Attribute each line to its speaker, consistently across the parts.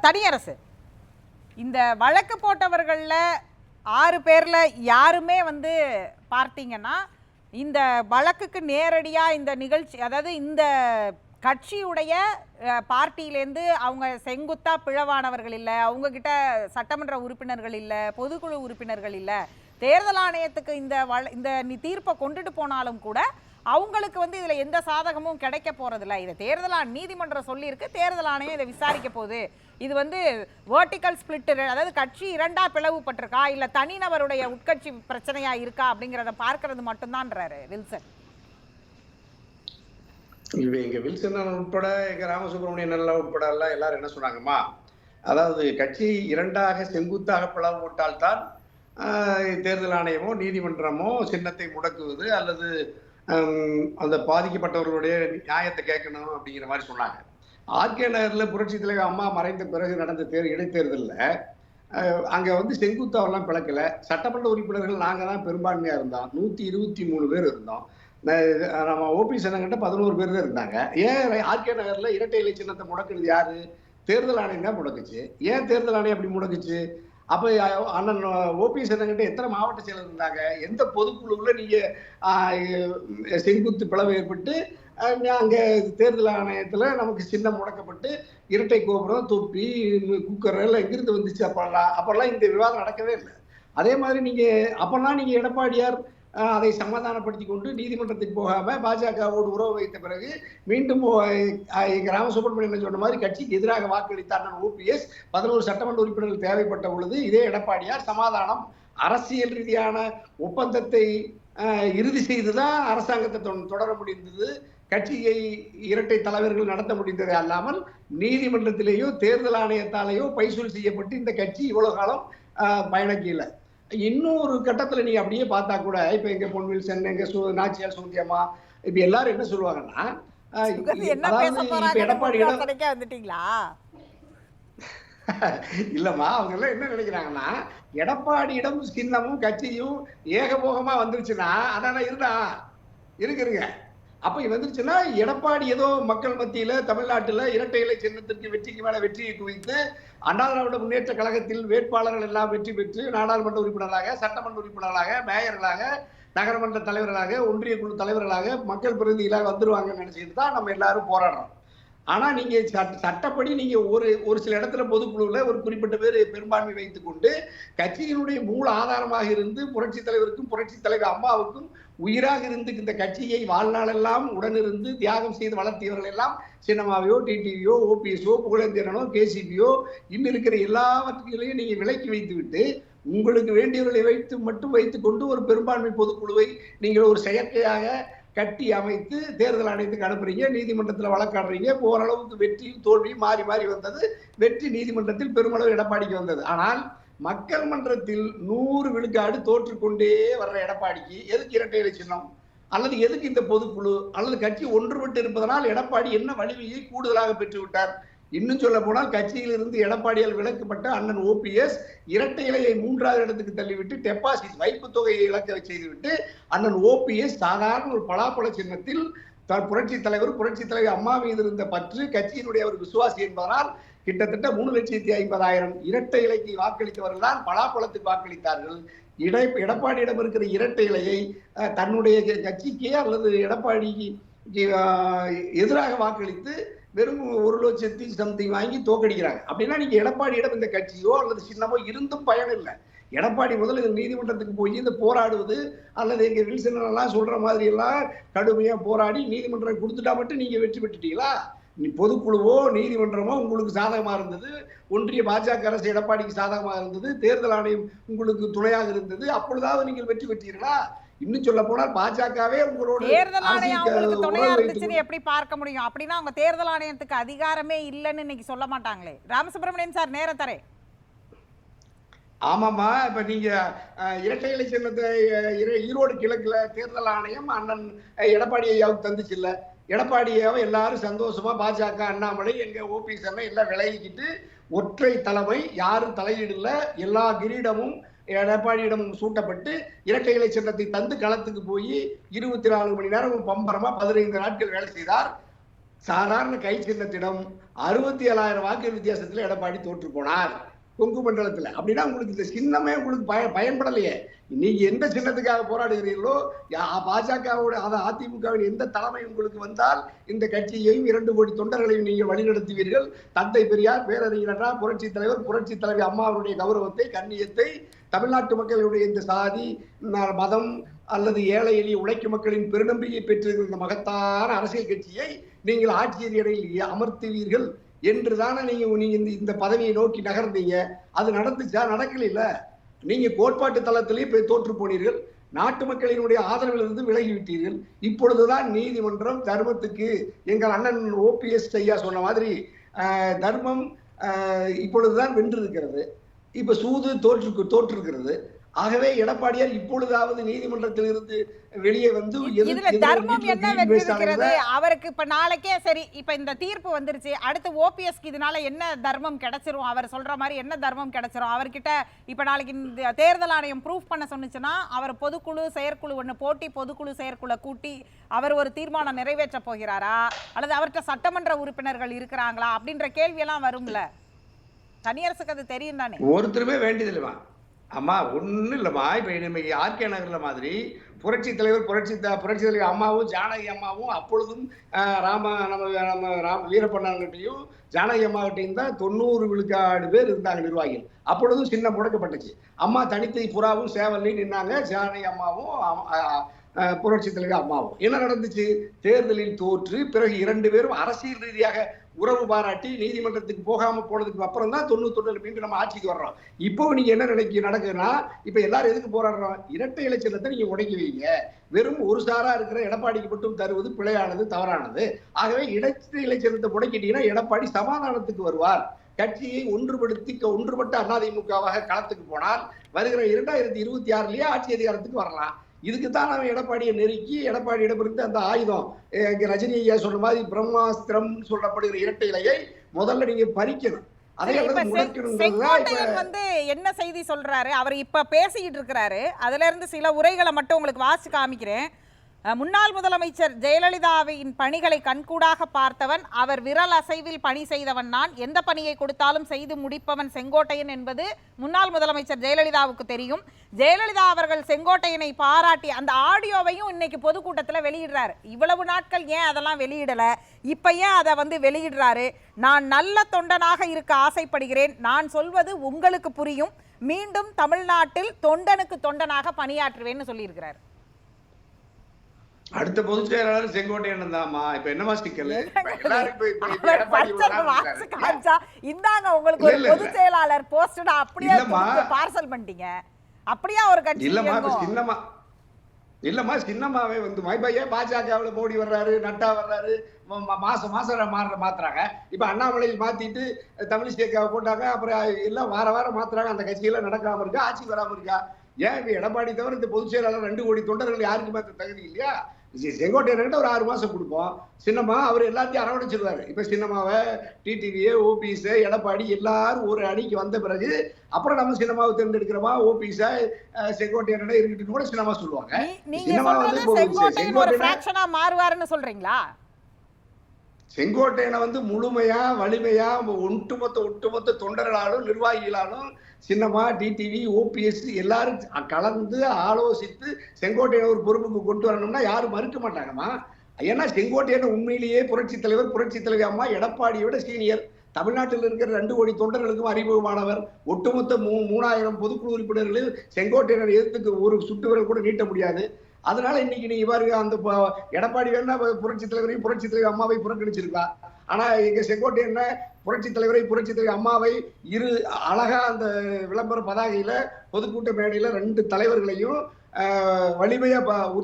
Speaker 1: தனியரசு, இந்த வழக்கு போட்டவர்கள்ல 6 பேர்ல யாருமே வந்து பார்த்தீங்கன்னா இந்த வழக்குக்கு நேரடியா இந்த நிகழ்ச்சி, அதாவது இந்த கட்சியுடைய பார்ட்டியிலேருந்து அவங்க செங்குத்தா பிளவானவர்கள் இல்லை, அவங்க கிட்ட சட்டமன்ற உறுப்பினர்கள் இல்லை, பொதுக்குழு உறுப்பினர்கள் இல்லை. தேர்தல் ஆணையத்துக்கு இந்த தீர்ப்பை கொண்டுட்டு போனாலும் கூட அவங்களுக்கு வந்து இதுல எந்த சாதகமும் கிடைக்க போறதில்ல. இதை தேர்தல் நீதிமன்றம் சொல்லியிருக்கு, தேர்தல் ஆணையம் இதை விசாரிக்க போகுது. இது வந்து வெர்டிக்கல் ஸ்பிளிட், அதாவது கட்சி 2ஆ பிளவுபட்டிருக்கா இல்ல தனிநபருடைய உட்கட்சி பிரச்சனையா இருக்கா அப்படிங்கிறத பார்க்கறது மட்டும்தான்றாரு வில்சன்.
Speaker 2: எங்க வில்சன் உட்பட எங்க ராமசுப்ரமணியன் எல்லாம் உட்பட எல்லாம் எல்லாரும் என்ன சொன்னாங்கம்மா, அதாவது கட்சி 2ஆக செங்குத்தாக பிளவு போட்டால்தான் தேர்தல் ஆணையமோ நீதிமன்றமோ சின்னத்தை முடக்குவது அல்லது அந்த பாதிக்கப்பட்டவர்களுடைய நியாயத்தை கேட்கணும் அப்படிங்கிற மாதிரி சொன்னாங்க. ஆர்கே நகர்ல புரட்சி தலைவர் அம்மா மறைந்த பிறகு நடந்த இடைத்தேர்தலில் அங்க வந்து செங்குத்தாவெல்லாம் பிளக்கல. சட்டமன்ற உறுப்பினர்கள் நாங்க தான் பெரும்பான்மையா இருந்தோம், 123 பேர் இருந்தோம். நம்ம ஓபி சனங்கிட்ட 11 பேர் தான் இருந்தாங்க. ஏன் ஆர்கே நகர்ல இரட்டை இலை சின்னத்தை முடக்குறது யாரு? தேர்தல் ஆணையம் தான் முடக்குச்சு. ஏன் தேர்தல் ஆணையம் அப்படி முடக்குச்சு? அப்ப அண்ணன் ஓபி சனங்கிட்ட எத்தனை மாவட்ட செயலர் இருந்தாங்க? எந்த பொதுக்குழுவுல நீங்க செங்குத்து பிளவு ஏற்பட்டு அங்க தேர்தல் ஆணையத்துல நமக்கு சின்னம் முடக்கப்பட்டு இரட்டை கோபுரம் தொப்பி குக்கர் எல்லாம் எங்கிருந்து வந்துச்சு? அப்பெல்லாம் இந்த விவாதம் நடக்கவே இல்லை. அதே மாதிரி நீங்க அப்பெல்லாம் நீங்க எடப்பாடியார் அதை சமாதானப்படுத்தி கொண்டு நீதிமன்றத்துக்கு போகாம பாஜகவோடு உறவு வைத்த பிறகு மீண்டும் எங்க ராமசுப்ரமணியன் சொன்ன மாதிரி கட்சிக்கு எதிராக வாக்களித்தார் ஓபிஎஸ். 11 சட்டமன்ற உறுப்பினர்கள் தேவைப்பட்ட பொழுது இதே எடப்பாடியார் சமாதானம் அரசியல் ரீதியான ஒப்பந்தத்தை இறுதி செய்துதான் அரசாங்கத்தை தொடர முடிந்தது. கட்சியை இரட்டை தலைவர்கள் நடத்த முடிந்ததே அல்லாமல் நீதிமன்றத்திலேயோ தேர்தல் ஆணையத்தாலேயோ பைசூல் செய்யப்பட்டு இந்த கட்சி இவ்வளவு காலம் பயணிக்கல. இன்னொரு கட்டத்துல நீங்க அப்படியே பார்த்தா கூட இப்ப எங்க பொன்வில்சன், எங்க நாச்சியார் சுந்தியம்மா, இப்ப எல்லாரும் என்ன சொல்லுவாங்கன்னா,
Speaker 1: எடப்பாடியிடம்
Speaker 2: இல்லம்மா, அவங்க எல்லாம் என்ன நினைக்கிறாங்கன்னா, எடப்பாடியிடம் சின்னமும் கட்சியும் ஏகபோகமா வந்துருச்சுன்னா அதான இருக்குங்க. அப்ப வந்துருச்சுன்னா எடப்பாடி ஏதோ மக்கள் மத்தியில தமிழ்நாட்டுல இரட்டை இலை சின்னத்திற்கு வெற்றிக்கு மேல வெற்றியை குவித்து அண்ணா திராவிட முன்னேற்ற கழகத்தில் வேட்பாளர்கள் எல்லாம் வெற்றி பெற்று நாடாளுமன்ற உறுப்பினர்களாக, சட்டமன்ற உறுப்பினர்களாக, மேயர்களாக, நகரமன்ற தலைவர்களாக, ஒன்றிய குழு தலைவர்களாக, மக்கள் பிரதிநிதிகளாக வந்துருவாங்கன்னு நினைச்சிட்டு தான் நம்ம எல்லாரும் போராடுறோம். ஆனா நீங்க சட்டப்படி நீங்க ஒரு சில இடத்துல பொதுக்குழுல ஒரு குறிப்பிட்ட பேர் பெரும்பான்மை வைத்துக் கொண்டு கட்சியினுடைய மூல ஆதாரமாக இருந்து புரட்சி தலைவருக்கும் புரட்சி தலைவர் அம்மாவுக்கும் உயிராக இருந்து இந்த கட்சியை வாழ்நாளெல்லாம் உடனிருந்து தியாகம் செய்து வளர்த்தியவர்கள் எல்லாம் சின்னமாவையோ, டிடிவியோ, ஓபிஎஸ்ஓ, புகழேந்திரனோ, கேசிபியோ, இன்னும் இருக்கிற எல்லாவற்றையும் நீங்க விலக்கி வைத்து விட்டு உங்களுக்கு வேண்டியவர்களை வைத்துக் கொண்டு ஒரு பெரும்பான்மை பொதுக்குழுவை நீங்கள் ஒரு செயற்கையாக கட்டி அமைத்து தேர்தல் ஆணையத்துக்கு அனுப்புறீங்க, நீதிமன்றத்தில் வழக்காடுறீங்க. ஓரளவுக்கு வெற்றியும் தோல்வியும் மாறி மாறி வந்தது. வெற்றி நீதிமன்றத்தில் பெருமளவு எடப்பாடிக்கு வந்தது. ஆனால் மக்கள் மன்றத்தில் 100 விழுக்காடு தோற்றுக்கொண்டே வர்ற எடப்பாடிக்கு எதுக்கு இரட்டை இலை சின்னம்? அல்லது எதுக்கு இந்த பொதுக்குழு? அல்லது கட்சி ஒன்றுபட்டு இருப்பதனால் எடப்பாடி என்ன வலிமையை கூடுதலாக பெற்று விட்டார்? இன்னும் சொல்ல போனால் கட்சியிலிருந்து எடப்பாடியால் விலக்கப்பட்ட அண்ணன் ஓபிஎஸ் இரட்டை இலையை 3வது இடத்துக்கு தள்ளிவிட்டு டெபாசிட் வைப்பு தொகையை இழக்க செய்துவிட்டு அண்ணன் ஓபிஎஸ் சாதாரண ஒரு பலாப்பழ சின்னத்தில் புரட்சி தலைவர் அம்மா மீது இருந்த பற்று, கட்சியினுடைய ஒரு விசுவாசி என்பதனால் கிட்டத்தட்ட 3,50,000 இரட்டை இலைக்கு வாக்களித்தவர்கள் தான் பலாப்பழத்துக்கு வாக்களித்தார்கள். எடப்பாடியிடம் இருக்கிற இரட்டை இலையை தன்னுடைய கட்சிக்கே அல்லது எடப்பாடிக்கு எதிராக வாக்களித்து வெறும் 1,00,000 சம்திங் வாங்கி தோக்கடிக்கிறாங்க. அப்படின்னா நீங்க எடப்பாடியிடம் இந்த கட்சியோ அல்லது சின்னமோ இருந்தும் பயன் இல்லை. எடப்பாடி முதல்ல இந்த நீதிமன்றத்துக்கு போய் இந்த போராடுவது அல்லது எங்க வில்சன் எல்லாம் சொல்ற மாதிரி எல்லாம் கடுமையா போராடி நீதிமன்றம் கொடுத்துட்டா மட்டும் நீங்க வெற்றி பெற்றுட்டீங்களா? பொதுக்குழுவோ நீதிமன்றமோ உங்களுக்கு சாதகமா இருந்தது, ஒன்றிய பாஜக அரசு எடப்பாடிக்கு சாதகமா இருந்தது, தேர்தல் ஆணையம் உங்களுக்கு துணையாக இருந்தது, அப்பொழுதாவது நீங்கள் வெற்றி பெற்றீர்களா? இன்னும் சொல்ல போனால் பாஜகவே உங்களோட
Speaker 1: தேர்தல் ஆணையம் அவங்களுக்கு துணையா இருந்துச்சுன்னு எப்படி பார்க்க முடியும்? அப்படின்னா அவங்க தேர்தல் ஆணையத்துக்கு அதிகாரமே இல்லைன்னு இன்னைக்கு சொல்ல மாட்டாங்களே. ராமசுப்ரமணியன் சார், நேர தரேன்.
Speaker 2: ஆமாமா, இப்ப நீங்க இரட்டை இலை சின்னத்தை ஈரோடு கிழக்குல தேர்தல் ஆணையம் அண்ணன் எடப்பாடி ஐயாவுக்கு தந்துச்சு இல்ல? எடப்பாடியாவை எல்லாரும் சந்தோஷமா பாஜக, அண்ணாமலை, எங்க ஓபிஎஸ் எல்லாம் விலகிக்கிட்டு ஒற்றை தலைமை, யாரும் தலையீடுல, எல்லா கிரீடமும் எடப்பாடியிடம் சூட்டப்பட்டு இரட்டை இலை சின்னத்தை தந்து களத்துக்கு போய் 24 மணி நேரம் பம்பரமா 15 நாட்கள் வேலை செய்தார். சாதாரண கை சின்னத்திடம் 67,000 வாக்கு வித்தியாசத்துல எடப்பாடி தோற்று போனார் கொங்கு மண்டலத்துல. அப்படின்னா உங்களுக்கு இந்த சின்னமே உங்களுக்கு பயன்படலையே. நீங்க எந்த சின்னத்துக்காக போராடுகிறீர்களோ, பாஜகவோட அதிமுகவின் எந்த தலைமை உங்களுக்கு வந்தால் இந்த கட்சியையும் 2 கோடி தொண்டர்களையும் நீங்கள் வழிநடத்துவீர்கள். தந்தை பெரியார், பேரறிஞர் அண்ணா, புரட்சி தலைவர், புரட்சி தலைவி அம்மா அவருடைய கௌரவத்தை, கண்ணியத்தை, தமிழ்நாட்டு மக்களுடைய இந்த சாதி மதம் அல்லது ஏழை எளிய உழைக்கும் மக்களின் பெருநம்பிக்கை பெற்றிருக்கிற இந்த மகத்தான அரசியல் கட்சியை நீங்கள் ஆட்சியறியறையில் அமர்த்துவீர்கள் என்றுதானே நீங்க இந்த பதவியை நோக்கி நகர்ந்தீங்க. அது நடந்துச்சா? நடக்கல. நீங்க கோட்பாட்டு தளத்திலேயே போய் தோற்று போனீர்கள். நாட்டு மக்களினுடைய ஆதரவில் இருந்து விலகிவிட்டீர்கள். இப்பொழுதுதான் நீதிமன்றம் தர்மத்துக்கு, எங்கள் அண்ணன் ஓபிஎஸ் ஐயா சொன்ன மாதிரி தர்மம் இப்பொழுதுதான் வென்றிருக்கிறது. இப்ப சூது தோற்றிருக்கிறது. ஆகவே எடப்பாடியார் இப்பொழுதாவது நீதிமன்றத்தில் இருந்து வெளியே வந்து
Speaker 1: இதுல தர்மம் என்ன வெற்றிருக்கிறது அவருக்கு? இப்ப நாளைக்கே சரி, இப்ப இந்த தீர்ப்பு வந்துருச்சு, அடுத்து ஓபிஎஸ்க்கு இதனால என்ன தர்மம் கிடைச்சிரும்? அவர் சொல்ற மாதிரி என்ன தர்மம் கிடைச்சிரும் அவர்கிட்ட? இப்ப நாளைக்கு இந்த தேர்தல் ஆணையம் ப்ரூஃப் பண்ண சொன்னுச்சுன்னா அவர் பொதுக்குழு செயற்குழு ஒண்ணு போட்டி பொதுக்குழு செயற்குழு கூட்டி அவர் ஒரு தீர்மானம் நிறைவேற்ற போகிறாரா, அல்லது அவர்கிட்ட சட்டமன்ற உறுப்பினர்கள் இருக்கிறாங்களா அப்படின்ற கேள்வி எல்லாம் வரும்ல. தனியரசுக்கு அது தெரியும் தானே.
Speaker 2: ஒருத்தருமே வேண்டியதில்லைமா. அம்மா ஒன்றும் இல்லைம்மா. இப்போ இன்னைக்கு ஆர்கே நகரில் மாதிரி புரட்சி தலைவர் புரட்சி தலைவர் அம்மாவும் ஜானகி அம்மாவும் அப்பொழுதும் நம்ம வீரப்பண்ணாங்கிட்டையும் ஜானகி அம்மாகிட்டையும் தான் 90 விழுக்காடு பேர் இருந்தாங்க நிர்வாகிகள். அப்பொழுதும் சின்ன முடக்கப்பட்டுச்சு. அம்மா தனித்தை புறாவும் சேவல்லையும் நின்னாங்க. ஜானகி அம்மாவும் புரட்சி தலைவர் அம்மாவும். என்ன நடந்துச்சு? தேர்தலில் தோற்று பிறகு 2 பேரும் அரசியல் ரீதியாக உறவு பாராட்டி நீதிமன்றத்துக்கு போகாம போனதுக்கு அப்புறம் தான் 91 மீண்டும் நம்ம ஆட்சிக்கு வர்றோம். இப்போ நீங்க என்ன நடக்குதுன்னா, இப்ப எல்லாரும் எதுக்கு போராடுறோம்? இரட்டை இலை சின்னத்தை நீங்க உடைக்க வைங்க. வெறும் ஒரு சாரா இருக்கிற எடப்பாடிக்கு மட்டும் தருவது பிழையானது, தவறானது. ஆகவே இரட்டை இலை சின்னத்தை உடைக்கிட்டீங்கன்னா எடப்பாடி சமாதானத்துக்கு வருவார். கட்சியை ஒன்றுபட்ட அதிமுகவாக களத்துக்கு போனால் வருகிற 2026லயே ஆட்சி அதிகாரத்துக்கு வரலாம். இதுக்குத்தான் அவன் எடப்பாடியை நெருக்கி எடப்பாடியிடமிருந்து அந்த ஆயுதம், ரஜினி ஐயா சொல்ற மாதிரி பிரம்மாஸ்திரம் சொல்லப்படுகிற இரட்டை இலையை முதல்ல நீங்க பறிக்கணும்.
Speaker 1: செங்கோட்டையன் வந்து என்ன செய்தி சொல்றாரு? அவர் இப்ப பேசிட்டு இருக்கிறாரு. அதுல இருந்து சில உரைகளை மட்டும் உங்களுக்கு வாசிச்சு காமிக்கிறேன். முன்னாள் முதலமைச்சர் ஜெயலலிதாவின் பணிகளை கண்கூடாக பார்த்தவன், அவர் விரல் அசைவில் பணி செய்தவன் நான், எந்த பணியை கொடுத்தாலும் செய்து முடிப்பவன் செங்கோட்டையன் என்பது முன்னாள் முதலமைச்சர் ஜெயலலிதாவுக்கு தெரியும். ஜெயலலிதா அவர்கள் செங்கோட்டையனை பாராட்டி அந்த ஆடியோவையும் இன்னைக்கு பொதுக்கூட்டத்தில் வெளியிடுறாரு. இவ்வளவு நாட்கள் ஏன் அதெல்லாம் வெளியிடல, இப்ப ஏன் அதை வந்து வெளியிடுறாரு? நான் நல்ல தொண்டனாக இருக்க ஆசைப்படுகிறேன், நான் சொல்வது உங்களுக்கு புரியும், மீண்டும் தமிழ்நாட்டில் தொண்டனுக்கு தொண்டனாக பணியாற்றுவேன்னு சொல்லியிருக்கிறார்.
Speaker 2: அடுத்த பொதுச் செயலாளர் செங்கோட்டையன் தான்மா. இப்ப என்னமா சிக்கல்?
Speaker 1: இந்தாங்க உங்களுக்கு ஒரு பொதுச் செயலாளர் போஸ்ட் அப்படியே பார்சல் பண்ணிட்டீங்க. அப்படியே ஒரு கட்சி
Speaker 2: இல்லம்மா சின்னமாவே வந்து மைபையா பாஜகவுல மோடி வர்றாரு, நட்டா வர்றாரு, மாசம் மாத்துறாங்க. இப்ப அண்ணாமலையில் மாத்திட்டு தமிழிசேக்காவை போட்டாங்க. அப்புறம் எல்லாம் வாரம் மாத்துறாங்க. அந்த கட்சியெல்லாம் நடக்காம இருக்கா, ஆட்சிக்கு வராம இருக்கா? ஏன் எடப்பாடி தவிர இந்த பொதுச் செயலாளர் 2 கோடி தொண்டர்கள் யாருக்கு மாத்த தகுதி இல்லையா? செங்கோட்டையன் ஒரு 6 மாசம் கொடுப்போம். சின்னமா அவர் எல்லாத்தையும் அரவணைச்சிருவாரு. இப்ப சின்னமாவை, டிடிவியை, ஓபிஎஸ், எடப்பாடி எல்லாரும் ஒரு அணிக்கு வந்த பிறகு அப்புறம் நம்ம சின்னமாவை தேர்ந்தெடுக்கிறோமா, ஓபிஎஸ் செங்கோட்டையன் இருக்கட்டும் கூட சின்னமா சொல்லுவாங்க.
Speaker 1: மாறுவாருன்னு சொல்றீங்களா?
Speaker 2: செங்கோட்டையனை வந்து முழுமையா வலிமையா ஒட்டுமொத்த தொண்டர்களாலும் நிர்வாகிகளாலும் சின்னமா, டிடிவி, ஓபிஎஸ் எல்லாரும் கலந்து ஆலோசித்து செங்கோட்டையனை ஒரு பொறுப்புக்கு கொண்டு வரணும்னா யாரும் மறுக்க மாட்டாங்கம்மா. ஏன்னா செங்கோட்டையன் உண்மையிலேயே புரட்சி தலைவர், புரட்சி தலைவி அம்மா எடப்பாடியோட சீனியர். தமிழ்நாட்டில் இருக்கிற 2 கோடி தொண்டர்களுக்கும் அறிமுகமானவர். ஒட்டுமொத்த 3000 பொதுக்குழு உறுப்பினர்களில் செங்கோட்டையனர் எதிர்த்துக்கு ஒரு சுட்டுவிரல் கூட நீட்ட முடியாது. அதனால இன்னைக்கு நீங்க பாருங்க, அந்த எடப்பாடி வேணா புரட்சி தலைவரையும் புரட்சி தலைவர் அம்மாவை புறக்கணிச்சிருக்கலாம். ஆனா எங்க செங்கோட்டையன் புரட்சி தலைவரை புரட்சி தலைவர் அம்மாவை அழகா அந்த விளம்பர பதாகையில பொதுக்கூட்ட மேடையில 2 தலைவர்களையும் வலிமையா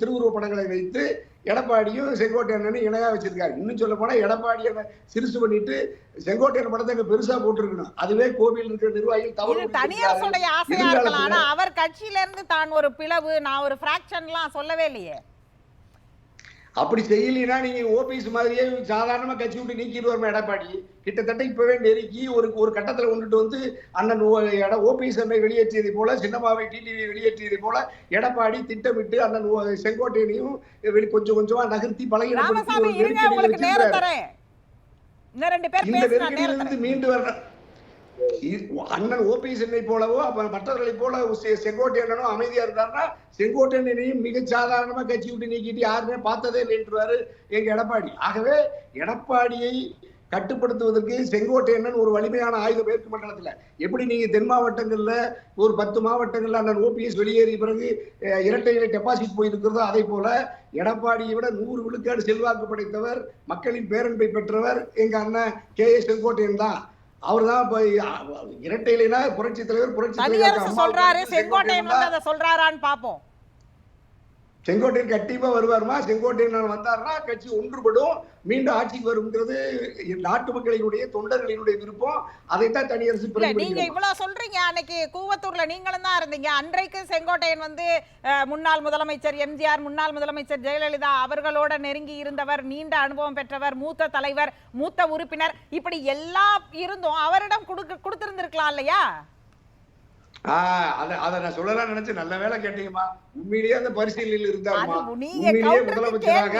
Speaker 2: திருவுருவ படங்களை வைத்து எடப்பாடியும் செங்கோட்டையன் இணையா வச்சிருக்காரு. இன்னும் சொல்ல போனா எடப்பாடியை சிறுசு பண்ணிட்டு செங்கோட்டையன் படத்தை பெருசா போட்டிருக்கணும். அதுவே கோவில் இருக்கிற நிர்வாகிகள் தவறு.
Speaker 1: தனியாருடைய ஆசையா இருக்கலாம். ஆனா அவர் கட்சியில இருந்து தான் ஒரு பிளவு, நான் ஒரு பிராக்ஷன்லாம் சொல்லவே இல்லையே.
Speaker 2: அப்படி செய்யலைன்னா நீங்க ஓபிஎஸ் மாதிரியே சாதாரணமா கட்சி விட்டு நீக்கிடுவார் எடப்பாடி. கிட்டத்தட்ட இப்பவே நெருக்கி ஒரு கட்டத்துல கொண்டுட்டு வந்து அண்ணன் ஓபிஎஸ் அண்ணை வெளியேற்றியதை போல, சின்னமாவை டிடிவி வெளியேற்றியதை போல எடப்பாடி திட்டமிட்டு அண்ணன் செங்கோட்டையனையும் கொஞ்சம் கொஞ்சமா நகர்த்தி பழகி
Speaker 1: இன்னும் 2 பேர்
Speaker 2: இந்த
Speaker 1: பேசுறாங்க
Speaker 2: நெருக்கடியிலிருந்து மீண்டு வர அண்ணன் ஓபிஎஸ் என்னை போலவோ மற்றவர்களை போல செங்கோட்டையனும் அமைதியா இருந்தாருன்னா செங்கோட்டையனையும் மிக சாதாரணமா கட்சி விட்டு நீக்கிட்டு யாருமே பார்த்ததே இல்லைன்றாரு எங்க எடப்பாடி. ஆகவே எடப்பாடியை கட்டுப்படுத்துவதற்கு செங்கோட்டையன் ஒரு வலிமையான ஆயுதம் மேற்கு மண்டலத்துல. எப்படி நீங்க தென் மாவட்டங்கள்ல ஒரு 10 மாவட்டங்கள்ல அண்ணன் ஓபிஎஸ் வெளியேறிய பிறகு இரட்டை இலை டெபாசிட் போயிருக்கிறதோ அதை போல எடப்பாடியை விட 100 விழுக்காடு செல்வாக்கு படைத்தவர், மக்களின் பேரன்பை பெற்றவர் எங்க அண்ணன் KA செங்கோட்டையன் தான். அவர் தான் இரட்டை இலைனா புரட்சி தலைவர், புரட்சி
Speaker 1: தலைவர் சொல்றாரு. செங்கோட்டையன் வந்து அதை சொல்றாரான்னு பாப்போம்.
Speaker 2: செங்கோட்டையன் கண்டிப்பா வருவாருமா. செங்கோட்டையன் வந்தாருன்னா கட்சி ஒன்றுபடும், மீண்டும் ஆட்சிக்கு வருங்கிறது நாட்டு மக்களினுடைய தொண்டர்களினுடைய விருப்பம். அதைத்தான் தனியரசு.
Speaker 1: நீங்க இவ்வளவு சொல்றீங்க, அன்னைக்கு கூவத்தூர்ல நீங்களும் தான் இருந்தீங்க. அன்றைக்கு செங்கோட்டையன் வந்து முன்னாள் முதலமைச்சர் எம்ஜிஆர், முன்னாள் முதலமைச்சர் ஜெயலலிதா அவர்களோட நெருங்கி இருந்தவர், நீண்ட அனுபவம் பெற்றவர், மூத்த தலைவர், மூத்த உறுப்பினர், இப்படி எல்லாம் இருந்தும் அவரிடம் கொடுத்திருந்திருக்கலாம் இல்லையா?
Speaker 2: அத நான் சொல்லலாம் நினைச்சு நல்ல வேலை கேட்டீங்கம்மா. உண்மையிலேயே அந்த பரிசீலனையில் இருந்தாருமா. உண்மையிலேயே முதலமைச்சராக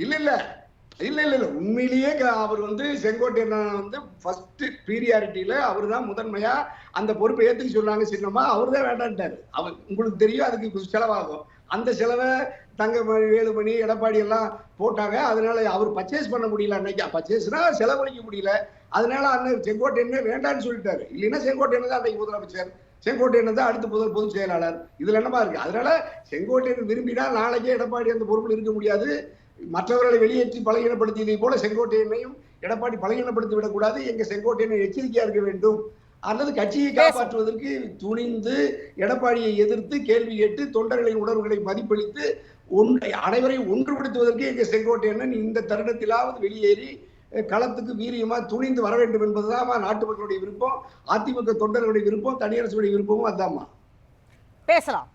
Speaker 2: இல்ல உண்மையிலேயே அவர் வந்து செங்கோட்டையன் வந்து ஃபர்ஸ்ட் பீரியாரிட்டியில அவர் தான் முதன்மையா அந்த பொறுப்பை ஏத்துக்க சொன்னாங்க. சின்னமா அவர் தான் வேண்டான்ட்டாரு. அவர் உங்களுக்கு தெரியும், அதுக்கு செலவாகும். அந்த செலவை தங்கமணி, வேலுமணி, எடப்பாடி எல்லாம் போட்டாங்க. அதனால அவர் பர்ச்சேஸ் பண்ண முடியல. அன்னைக்கு பர்ச்சேஸ்னா செலவழிக்க முடியல. அதனால அண்ணன் செங்கோட்டையன் வேண்டான்னு சொல்லிட்டாரு. இல்லைன்னா செங்கோட்டையன் தான் அன்னைக்கு முதலமைச்சர், செங்கோட்டையன் தான் அடுத்த பொதுச் செயலாளர். இதுல என்னமா இருக்கு? அதனால செங்கோட்டையன் விரும்பினா நாளைக்கே எடப்பாடி அந்த பொறுப்பில் இருக்க முடியாது. மற்றவர்களை வெளியேற்றி பலகீனப்படுத்தியதை போல செங்கோட்டையனையும் எடப்பாடி பலகீனப்படுத்தி விடக்கூடாது. எங்க செங்கோட்டையனை எச்சரிக்கையா இருக்க வேண்டும். அல்லது கட்சியை காப்பாற்றுவதற்கு துணிந்து எடப்பாடியை எதிர்த்து கேள்வி கேட்டு தொண்டர்களின் உணர்வுகளை மதிப்பளித்து அனைவரையும் ஒன்றுபடுத்துவதற்கு எங்க செங்கோட்டையன் இந்த தருணத்திலாவது வெளியேறி களத்துக்கு வீரியமா துணிந்து வர வேண்டும் என்பதுதான் நாட்டு மக்களுடைய விருப்பம், அதிமுக தொண்டர்களுடைய விருப்பம், தனியரசுடைய விருப்பமும் அதாம்மா.
Speaker 1: பேசலாம்.